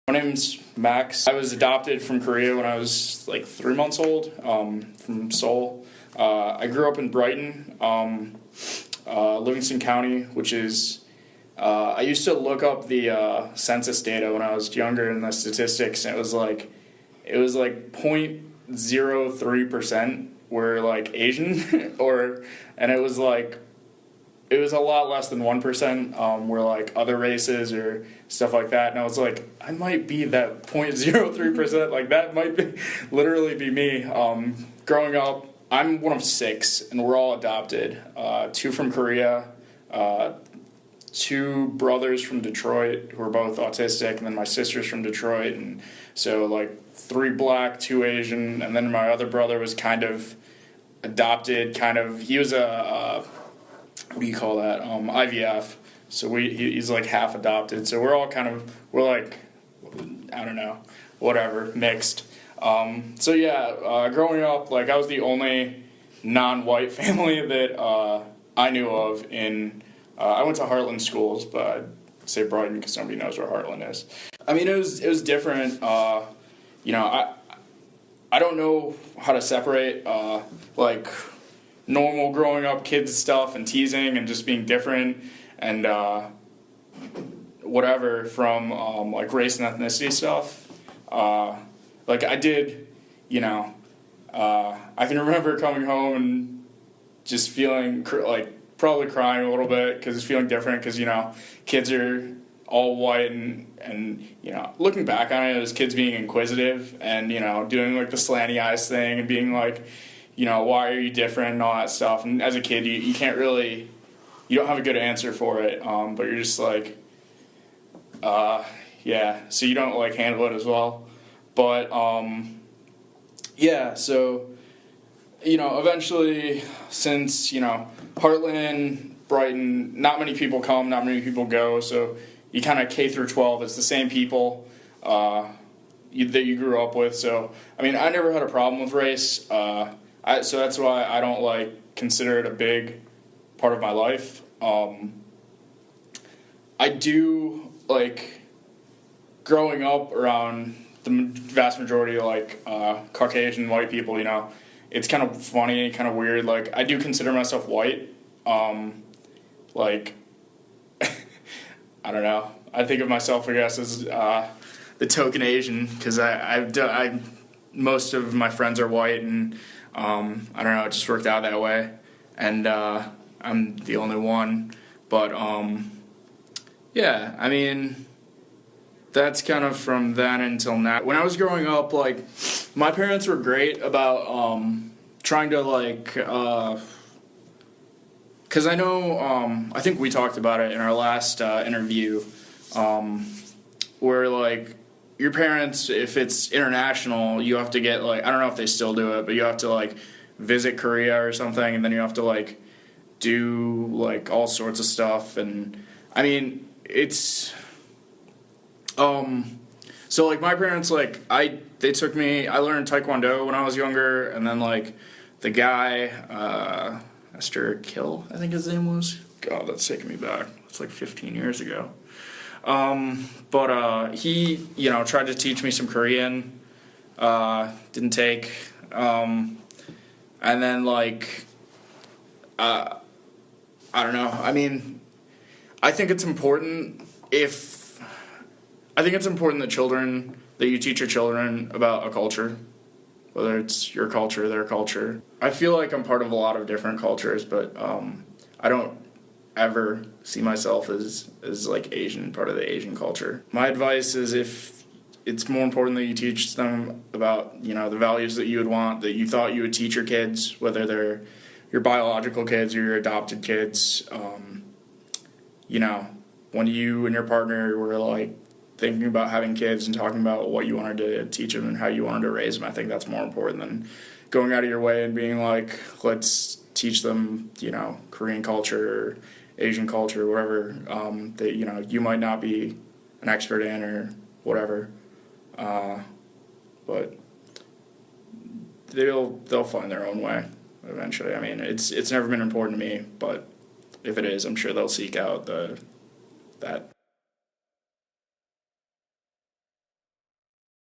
My name's Max. I was adopted from Korea when I was like 3 months old, from Seoul. I grew up in Brighton, Livingston County, which is, I used to look up the census data when I was younger and the statistics, and it was like 0.03% were like Asian, and it was a lot less than 1% were like other races or stuff like that. And I was like, I might be that 0.03%. Like that might literally be me. Growing up, I'm one of 6, and we're all adopted. 2 from Korea, 2 brothers from Detroit who are both autistic, and then my sister's from Detroit. And so like 3 black, 2 Asian, and then my other brother was kind of adopted. He was a what do you call that? IVF. So he's like half adopted. So we're like, I don't know, whatever, mixed. So yeah, growing up, like I was the only non-white family that I knew of I went to Heartland schools, but I'd say Brighton because nobody knows where Heartland is. I mean, it was different. I don't know how to separate like normal growing up kids stuff and teasing and just being different and whatever from like race and ethnicity stuff. Like I did, I can remember coming home and just feeling like probably crying a little bit because it's feeling different because kids are all white and looking back on it as kids being inquisitive and doing like the slanty eyes thing and being like, why are you different and all that stuff. And as a kid, you can't really, you don't have a good answer for it, but you're just like, yeah, so you don't like handle it as well. But, yeah, so, eventually, since, Heartland, Brighton, not many people come, not many people go, so you kind of K through 12, it's the same people that you grew up with. So, I mean, I never had a problem with race. So that's why I don't consider it a big part of my life. I do growing up around the vast majority of Caucasian white people. It's kind of funny, kind of weird. I do consider myself white. I don't know. I think of myself, I guess, as the token Asian because most of my friends are white and. I don't know, it just worked out that way, and I'm the only one, but yeah, I mean, that's kind of from then until now. When I was growing up, my parents were great about trying to because I know, I think we talked about it in our last interview, where your parents, if it's international, you have to get I don't know if they still do it, but you have to visit Korea or something, and then you have to do all sorts of stuff. And I mean, it's so my parents they took me. I learned Taekwondo when I was younger, and then the guy Mr. Kill, I think his name was. God, that's taking me back. It's 15 years ago. But he, tried to teach me some Korean, didn't take, and then I don't know, I mean, I think it's important that you teach your children about a culture, whether it's your culture, their culture. I feel like I'm part of a lot of different cultures, but, I don't ever see myself as Asian, part of the Asian culture. My advice is if it's more important that you teach them about, the values that you would want, that you thought you would teach your kids, whether they're your biological kids or your adopted kids, when you and your partner were thinking about having kids and talking about what you wanted to teach them and how you wanted to raise them, I think that's more important than going out of your way and being let's teach them, Korean culture or Asian culture, whatever, that, you might not be an expert in or whatever, but they'll find their own way eventually. I mean, it's never been important to me, but if it is, I'm sure they'll seek out that